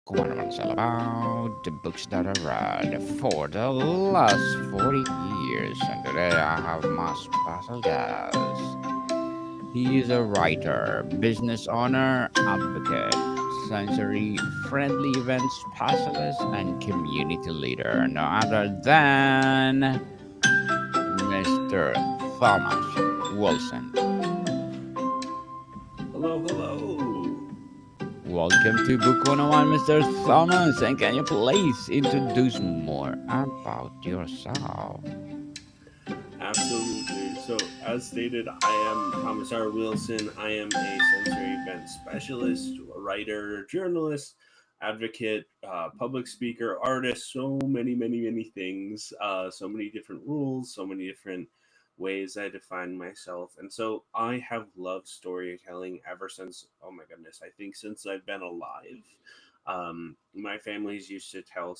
One is all about the books that I read for the last 40 years. And today I have my special guest. He is a writer, business owner, advocate, sensory friendly event specialist, and community leader. No other than Mr. Thomas Wilson. Hello, hello. Welcome to Book 101, Mr. Thomas. And can you please introduce more about yourself? Absolutely. So, as stated, I am Thomas R. Wilson. I am a sensory event specialist, a writer, journalist, advocate, public speaker, artist, so many, many, many things, so many different rules, so many different ways I define myself. And so I have loved storytelling ever since, oh my goodness, I think since I've been alive. My family's used to tell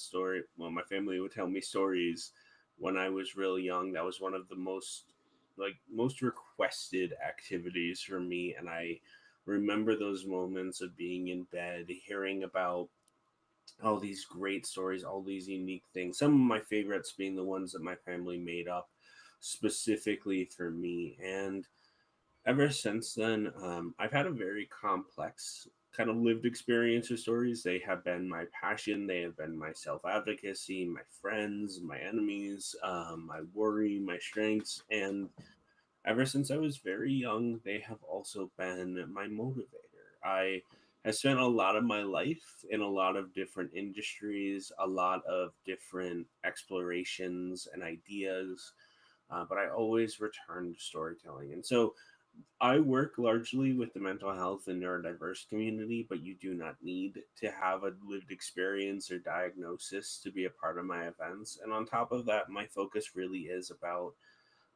my family would tell me stories when I was really young. That was one of the most requested activities for me, and I remember those moments of being in bed, hearing about all these great stories, all these unique things. Some of my favorites being the ones that my family made up specifically for me, and ever since then, I've had a very complex kind of lived experience of stories. They have been my passion, they have been my self advocacy, my friends, my enemies, my worry, my strengths. And ever since I was very young, they have also been my motivator. I have spent a lot of my life in a lot of different industries, a lot of different explorations and ideas, but I always return to storytelling. And so I work largely with the mental health and neurodiverse community, but you do not need to have a lived experience or diagnosis to be a part of my events. And on top of that, my focus really is about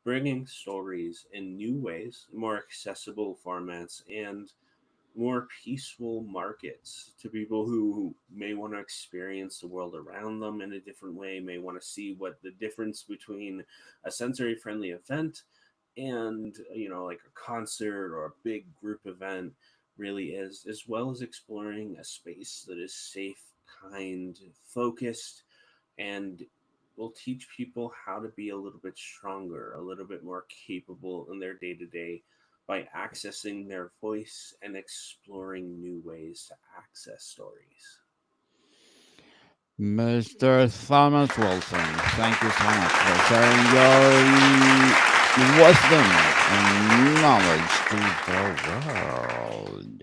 bringing stories in new ways, more accessible formats, and more peaceful markets to people who may want to experience the world around them in a different way, may want to see what the difference between a sensory friendly event and like a concert or a big group event really is, as well as exploring a space that is safe, kind, focused, and will teach people how to be a little bit stronger, a little bit more capable in their day to day by accessing their voice and exploring new ways to access stories. Mr. Thomas Wilson, thank you so much for sharing your wisdom and knowledge to the world.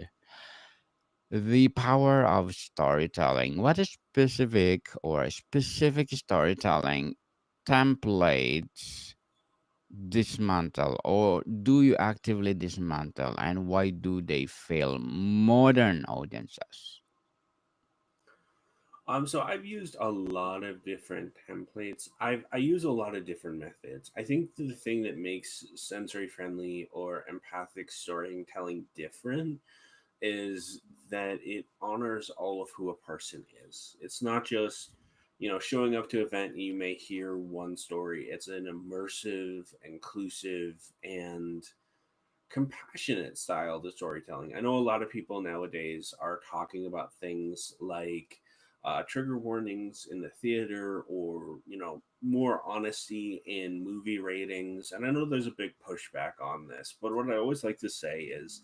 The power of storytelling. What is specific storytelling templates dismantle, or do you actively dismantle, and why do they fail modern audiences? So I've used a lot of different templates. I use a lot of different methods. I think the thing that makes sensory friendly or empathic storytelling different is that it honors all of who a person is. It's not just, showing up to an event and you may hear one story. It's an immersive, inclusive, and compassionate style to storytelling. I know a lot of people nowadays are talking about things like trigger warnings in the theater, or more honesty in movie ratings. And I know there's a big pushback on this, but what I always like to say is,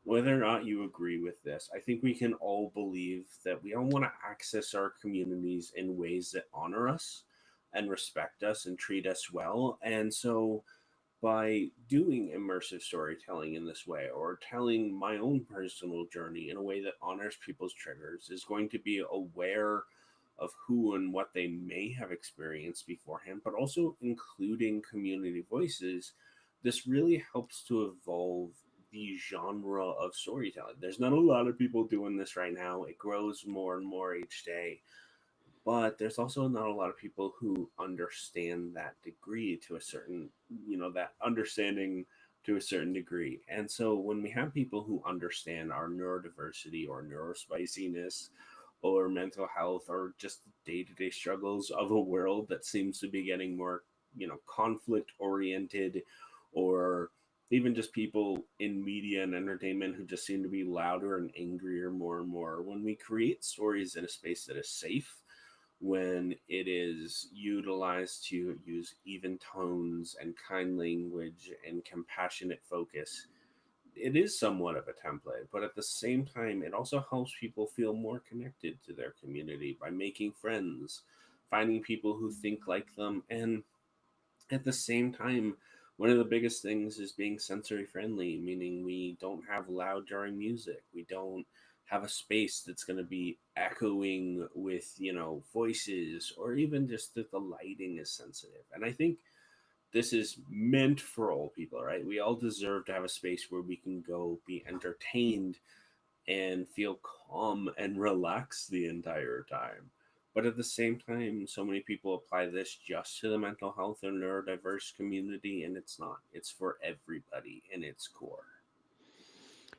whether or not you agree with this, I think we can all believe that we all want to access our communities in ways that honor us and respect us and treat us well. And so by doing immersive storytelling in this way, or telling my own personal journey in a way that honors people's triggers, is going to be aware of who and what they may have experienced beforehand, but also including community voices. This really helps to evolve the genre of storytelling. There's not a lot of people doing this right now. It grows more and more each day, but there's also not a lot of people who understand that degree to a certain, that understanding to a certain degree. And so when we have people who understand our neurodiversity or neurospiciness or mental health or just day-to-day struggles of a world that seems to be getting more, conflict oriented, or even just people in media and entertainment who just seem to be louder and angrier more and more. When we create stories in a space that is safe, when it is utilized to use even tones and kind language and compassionate focus, it is somewhat of a template, but at the same time, it also helps people feel more connected to their community by making friends, finding people who think like them, and at the same time, one of the biggest things is being sensory friendly, meaning we don't have loud jarring music. We don't have a space that's going to be echoing with, voices, or even just that the lighting is sensitive. And I think this is meant for all people, right? We all deserve to have a space where we can go be entertained and feel calm and relaxed the entire time. But at the same time, so many people apply this just to the mental health or neurodiverse community, and it's not. It's for everybody in its core.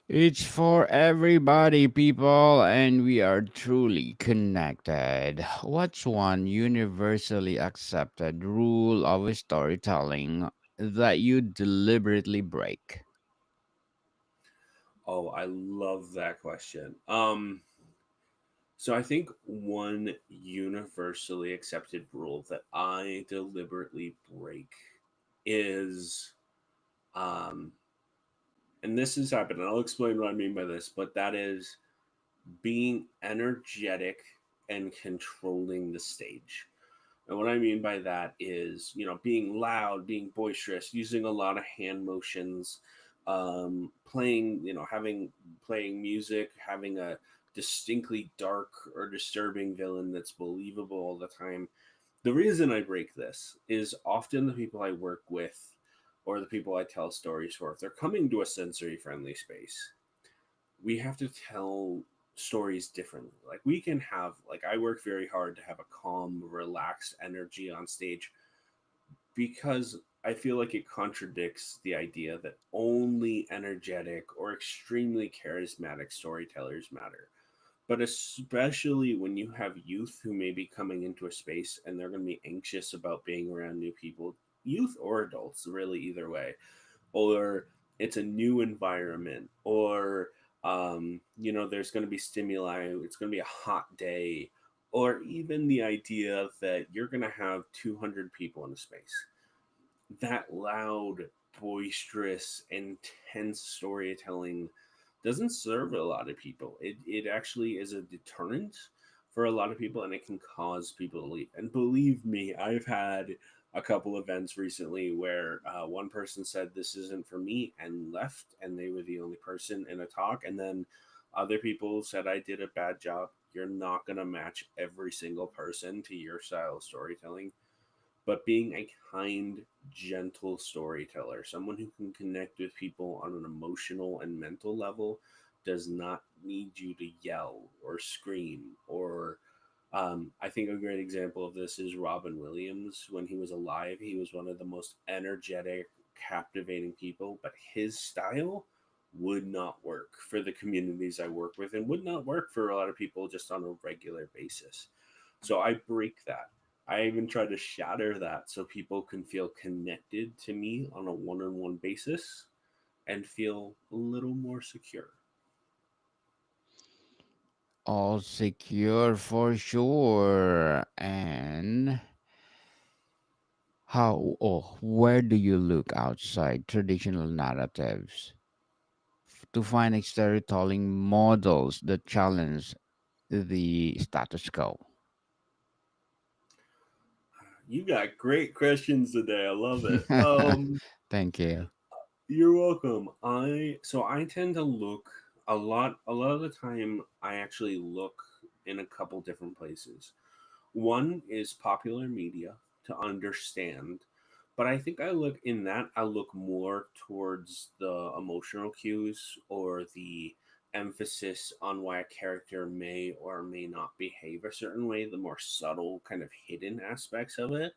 It's for everybody, people, and we are truly connected. What's one universally accepted rule of storytelling that you deliberately break? Oh, I love that question. So I think one universally accepted rule that I deliberately break is um and this has happened, and I'll explain what I mean by this, but that is being energetic and controlling the stage. And what I mean by that is, being loud, being boisterous, using a lot of hand motions, playing, playing music, having a distinctly dark or disturbing villain that's believable all the time. The reason I break this is often the people I work with or the people I tell stories for, if they're coming to a sensory friendly space, we have to tell stories differently. Like we can have like I work very hard to have a calm, relaxed energy on stage because I feel like it contradicts the idea that only energetic or extremely charismatic storytellers matter. But especially when you have youth who may be coming into a space and they're going to be anxious about being around new people, youth or adults, really, either way, or it's a new environment, or there's going to be stimuli, it's going to be a hot day, or even the idea that you're going to have 200 people in a space. That loud, boisterous, intense storytelling doesn't serve a lot of people. It actually is a deterrent for a lot of people, and it can cause people to leave. And believe me, I've had a couple events recently where one person said this isn't for me and left, and they were the only person in a talk. And then other people said I did a bad job. You're not going to match every single person to your style of storytelling, but being a kind, gentle storyteller, someone who can connect with people on an emotional and mental level, does not need you to yell or scream or. I think a great example of this is Robin Williams. When he was alive, he was one of the most energetic, captivating people, but his style would not work for the communities I work with and would not work for a lot of people just on a regular basis. So I break that. I even try to shatter that so people can feel connected to me on a one on one basis and feel a little more secure. All secure for sure. And where do you look outside traditional narratives to find storytelling models that challenge the status quo? You got great questions today. I love it. Thank you. You're welcome. I tend to look a lot of the time I actually look in a couple different places. One is popular media to understand, but I think I look more towards the emotional cues or the emphasis on why a character may or may not behave a certain way, the more subtle kind of hidden aspects of it.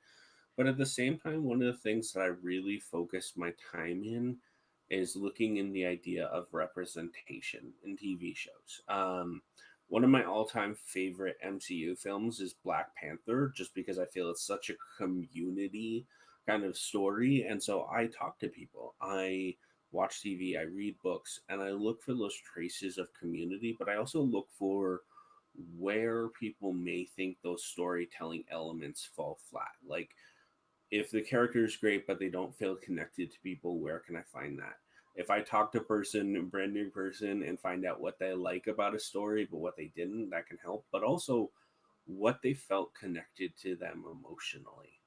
But at the same time, one of the things that I really focus my time in is looking in the idea of representation in TV shows. One of my all-time favorite MCU films is Black Panther, just because I feel it's such a community kind of story, and so I talk to people. I watch TV, I read books, and I look for those traces of community, but I also look for where people may think those storytelling elements fall flat. Like, if the character is great but they don't feel connected to people, where can I find that? If I talk to a person, a brand new person, and find out what they like about a story but what they didn't, that can help. But also what they felt connected to them emotionally.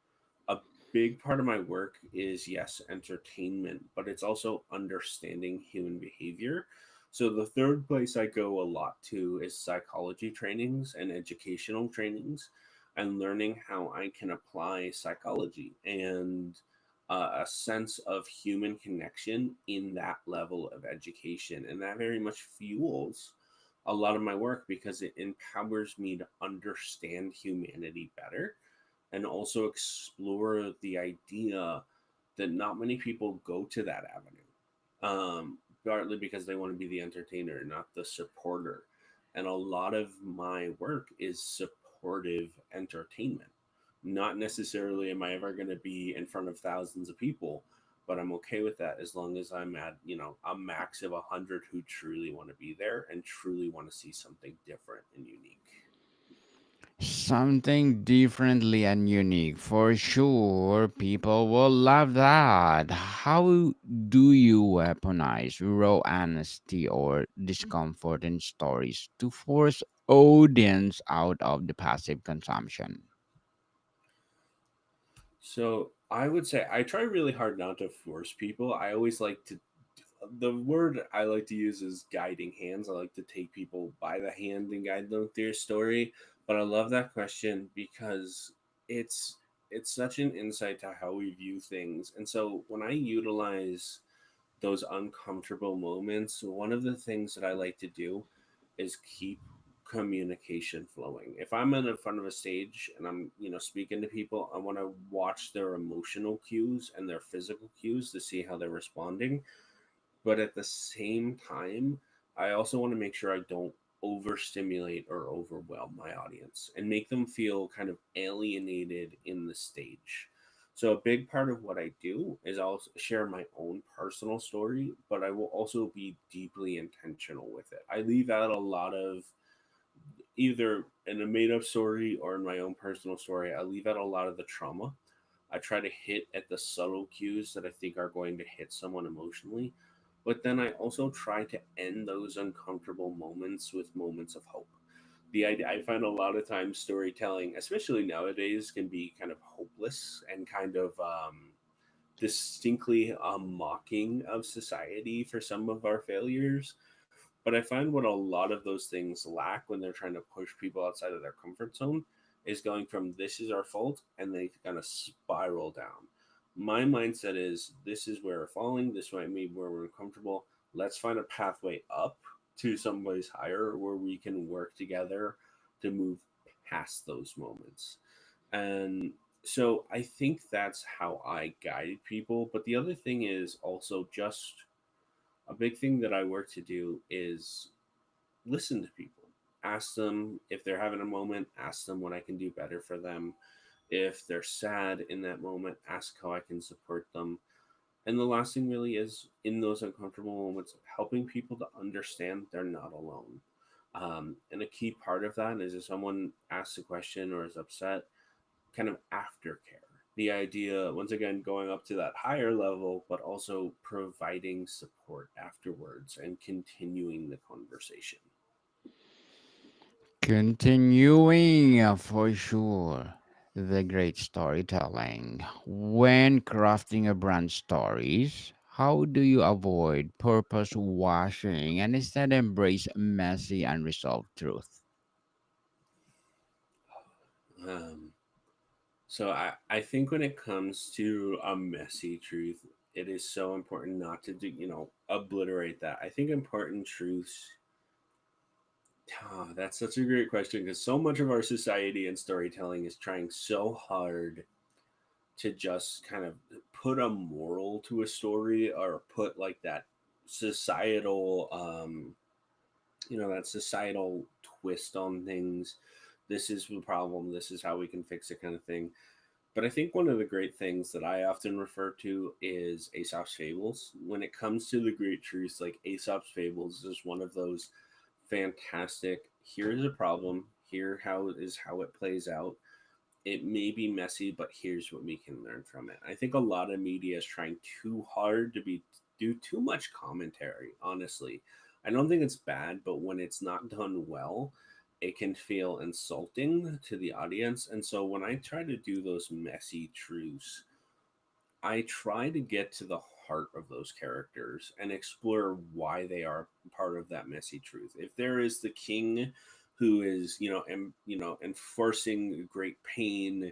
A big part of my work is, yes, entertainment, but it's also understanding human behavior. So the third place I go a lot to is psychology trainings and educational trainings, and learning how I can apply psychology and a sense of human connection in that level of education. And that very much fuels a lot of my work because it empowers me to understand humanity better and also explore the idea that not many people go to that avenue. Partly because they want to be the entertainer, not the supporter. And a lot of my work is supportive entertainment. Not necessarily am I ever going to be in front of thousands of people, but I'm okay with that as long as I'm at, a max of 100 who truly want to be there and truly want to see something different and unique. Something differently and unique for sure. People will love that. How do you weaponize raw honesty or discomfort in stories to force audience out of the passive consumption? So I would say I try really hard not to force people. I always like to, the word I like to use is guiding hands. I like to take people by the hand and guide them through a story. But I love that question because it's it's such an insight to how we view things. And so when I utilize those uncomfortable moments, one of the things that I like to do is keep communication flowing. If I'm in front of a stage and I'm, speaking to people, I want to watch their emotional cues and their physical cues to see how they're responding. But at the same time, I also want to make sure I don't overstimulate or overwhelm my audience and make them feel kind of alienated in the stage. So a big part of what I do is I'll share my own personal story, but I will also be deeply intentional with it. I leave out a lot of, either in a made up story or in my own personal story, I leave out a lot of the trauma. I try to hit at the subtle cues that I think are going to hit someone emotionally. But then I also try to end those uncomfortable moments with moments of hope. The idea, I find a lot of times storytelling, especially nowadays, can be kind of hopeless and kind of distinctly mocking of society for some of our failures. But I find what a lot of those things lack when they're trying to push people outside of their comfort zone is going from this is our fault and they kind of spiral down. My mindset is this is where we're falling, this might be where we're uncomfortable. Let's find a pathway up to someplace higher where we can work together to move past those moments. And so I think that's how I guide people. But the other thing is also just a big thing that I work to do is listen to people. Ask them if they're having a moment, ask them what I can do better for them. If they're sad in that moment, ask how I can support them. And the last thing really is in those uncomfortable moments, helping people to understand they're not alone. And a key part of that is if someone asks a question or is upset, kind of aftercare. The idea, once again, going up to that higher level, but also providing support afterwards and continuing the conversation. Continuing for sure the great storytelling. When crafting a brand stories, how do you avoid purpose washing and instead embrace messy unresolved truth? Um, so I think when it comes to a messy truth, it is so important not to do, obliterate that. I think important truths. That's such a great question because so much of our society and storytelling is trying so hard to just kind of put a moral to a story or put like that societal that societal twist on things. This is the problem, this is how we can fix it kind of thing. But I think one of the great things that I often refer to is Aesop's Fables. When it comes to the great truths, like Aesop's Fables is one of those fantastic. Here's a problem. Here how is how it plays out. It may be messy, but here's what we can learn from it. I think a lot of media is trying too hard to be do too much commentary, honestly. I don't think it's bad, but when it's not done well, it can feel insulting to the audience. And so when I try to do those messy truths, I try to get to the heart of those characters and explore why they are part of that messy truth. If there is the king who is, enforcing great pain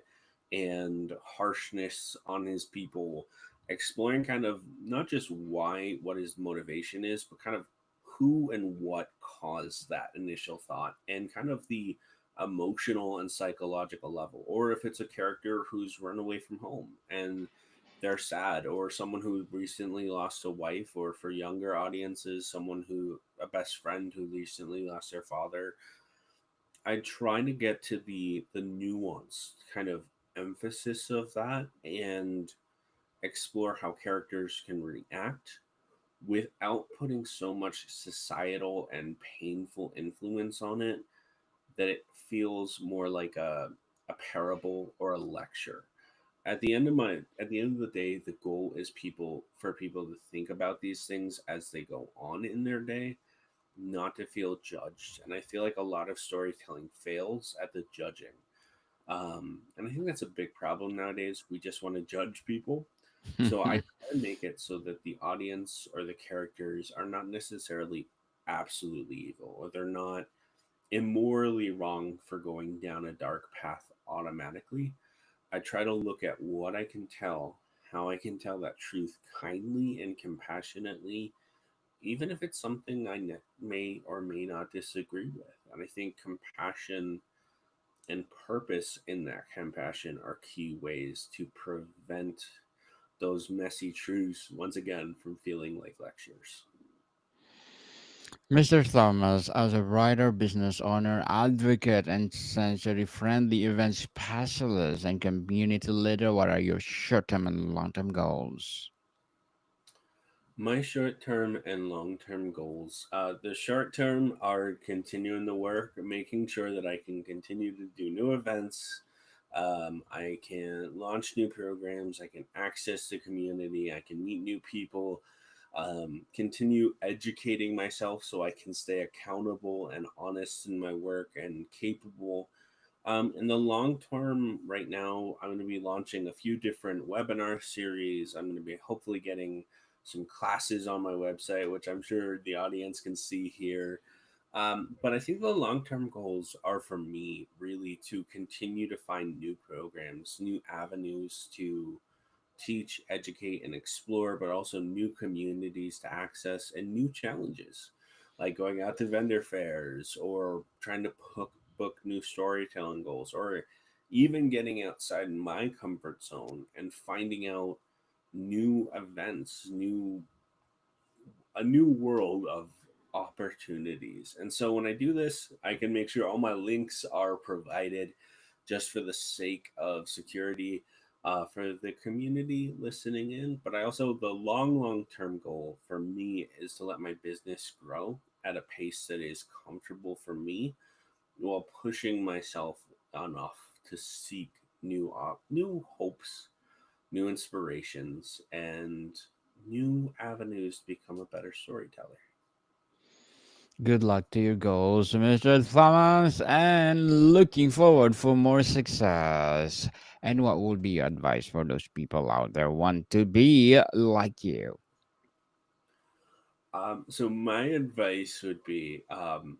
and harshness on his people, exploring kind of not just what his motivation is, but kind of who and what caused that initial thought and kind of the emotional and psychological level, or if it's a character who's run away from home and they're sad, or someone who recently lost a wife, or for younger audiences, someone who a best friend who recently lost their father. I try to get to the nuance kind of emphasis of that and explore how characters can react without putting so much societal and painful influence on it that it feels more like a parable or a lecture. At the end of the day, the goal is people to think about these things as they go on in their day, not to feel judged. And I feel like a lot of storytelling fails at the judging. And I think that's a big problem nowadays. We just want to judge people. So I try to make it so that the audience or the characters are not necessarily absolutely evil, or they're not immorally wrong for going down a dark path automatically. I try to look at what I can tell, how I can tell that truth kindly and compassionately, even if it's something may or may not disagree with. And I think compassion and purpose in that compassion are key ways to prevent those messy truths, once again, from feeling like lectures. Mr. Thomas, as a writer, business owner, advocate, and sensory friendly event specialist and community leader, what are your short term and long term goals? My short term and long term goals. The short term are continuing the work, making sure that I can continue to do new events. I can launch new programs. I can access the community. I can meet new people. Continue educating myself so I can stay accountable and honest in my work and capable. In the long term, right now, I'm going to be launching a few different webinar series. I'm going to be hopefully getting some classes on my website, which I'm sure the audience can see here. But I think the long term goals are for me really to continue to find new programs, new avenues to teach, educate, and explore, but also new communities to access and new challenges, like going out to vendor fairs or trying to book new storytelling goals, or even getting outside my comfort zone and finding out new events, a new world of opportunities. And so when I do this, I can make sure all my links are provided just for the sake of security for the community listening in. But I also, the long term goal for me is to let my business grow at a pace that is comfortable for me while pushing myself enough to seek new hopes, new inspirations, and new avenues to become a better storyteller. Good luck to your goals, Mr. Thomas, and looking forward for more success. And what would be your advice for those people out there want to be like you? So my advice would be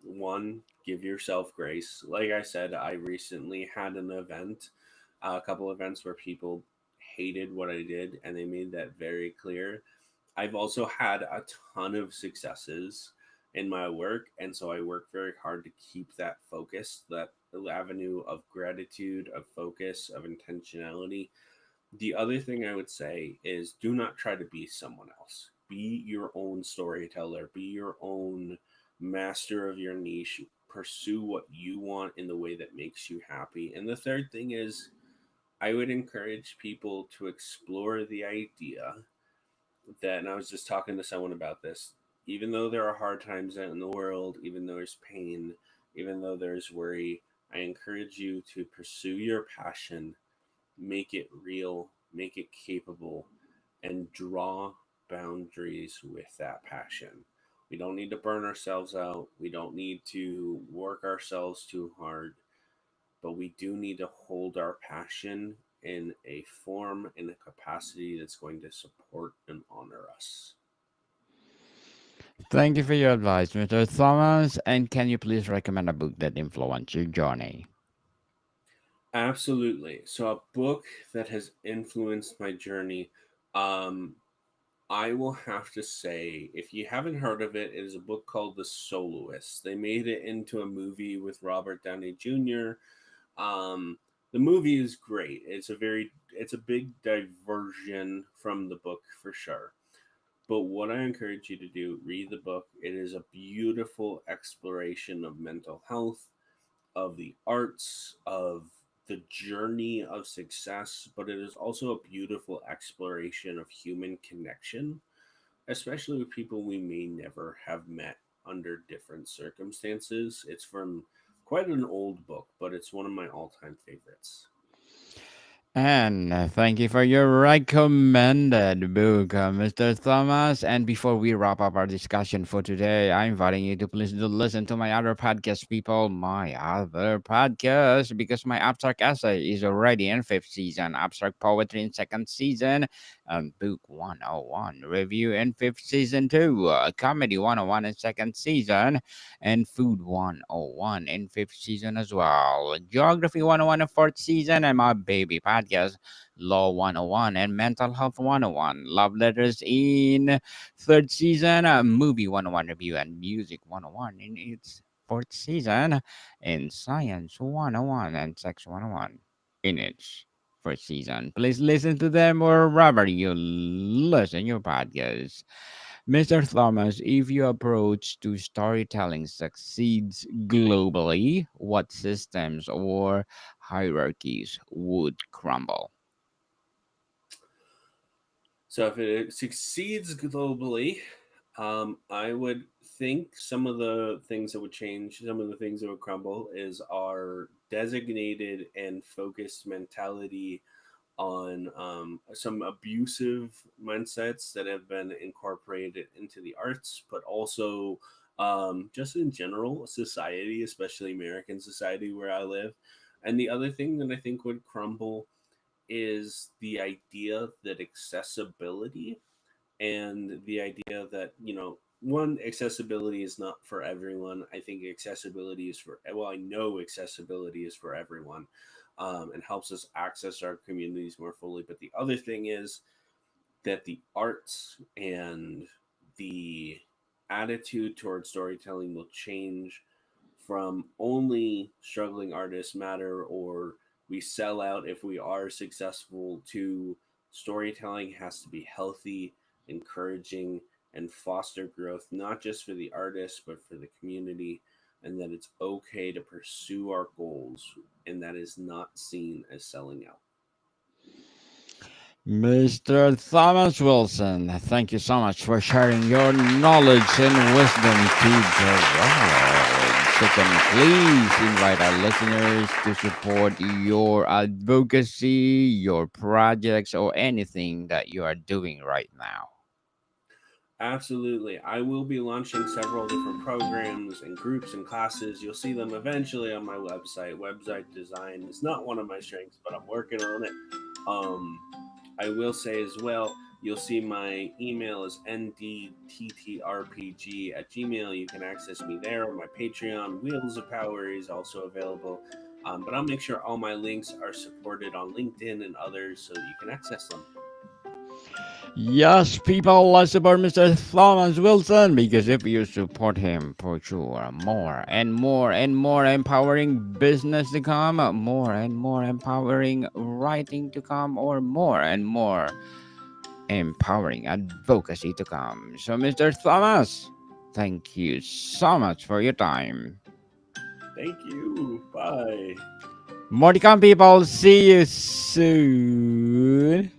one, give yourself grace. Like I said, I recently had an event, a couple events where people hated what I did, and they made that very clear. I've also had a ton of successes in my work, and so I work very hard to keep that focus, that avenue of gratitude, of focus, of intentionality. The other thing I would say is do not try to be someone else. Be your own storyteller, be your own master of your niche. Pursue what you want in the way that makes you happy. And the third thing is I would encourage people to explore the idea that, and I was just talking to someone about this, even though there are hard times out in the world, even though there's pain, even though there's worry, I encourage you to pursue your passion, make it real, make it capable, and draw boundaries with that passion. We don't need to burn ourselves out. We don't need to work ourselves too hard, but we do need to hold our passion in a form, in a capacity that's going to support and honor us. Thank you for your advice, Mr. Thomas. And can you please recommend a book that influenced your journey? Absolutely. So, a book that has influenced my journey, um, I will have to say, if you haven't heard of it, it is a book called The Soloist. They made it into a movie with Robert Downey Jr. Um, the movie is great. It's a big diversion from the book for sure. But what I encourage you to do, read the book. It is a beautiful exploration of mental health, of the arts, of the journey of success, but it is also a beautiful exploration of human connection, especially with people we may never have met under different circumstances. It's from quite an old book, but it's one of my all time favorites. And thank you for your recommended book, Mr. Thomas. And before we wrap up our discussion for today, I'm inviting you to please do listen to my other podcast, people. My other podcast, because my abstract essay is already in fifth season, abstract poetry in second season, and book 101 review in fifth season too, comedy 101 in second season, and food 101 in fifth season as well, geography 101 in fourth season, and my baby podcast law 101 and mental health 101, love letters in third season, movie 101 review and music 101 in its fourth season, and science 101 and sex 101 in its first season. Please listen to them wherever you listen your podcast. Mr. Thomas, if your approach to storytelling succeeds globally, what systems or hierarchies would crumble? So if it succeeds globally, I would think some of the things that would change, some of the things that would crumble, is our designated and focused mentality on some abusive mindsets that have been incorporated into the arts, but also just in general society, especially American society where I live. And the other thing that I think would crumble is the idea that accessibility, and the idea that, one, accessibility is not for everyone. I think accessibility is for, well, I know accessibility is for everyone, and helps us access our communities more fully. But the other thing is that the arts and the attitude towards storytelling will change from only struggling artists matter, or we sell out if we are successful, to storytelling has to be healthy, encouraging, and foster growth, not just for the artist, but for the community, and that it's okay to pursue our goals, and that is not seen as selling out. Mr. Thomas Wilson, thank you so much for sharing your knowledge and wisdom to the world. So can you please invite our listeners to support your advocacy, your projects, or anything that you are doing right now? Absolutely. I will be launching several different programs and groups and classes. You'll see them eventually on my website. Website design is not one of my strengths, but I'm working on it. Um, I will say as well, you'll see my email is ndttrpg at gmail. You can access me there. My Patreon, Wheels of Power, is also available. But I'll make sure all my links are supported on LinkedIn and others so that you can access them. Yes, people, let's support Mr. Thomas Wilson, because if you support him, for sure, more and more and more empowering business to come, more and more empowering writing to come, or more and more empowering advocacy to come. So, Mr. Thomas, thank you so much for your time. Thank you. Bye. More to come, people. See you soon.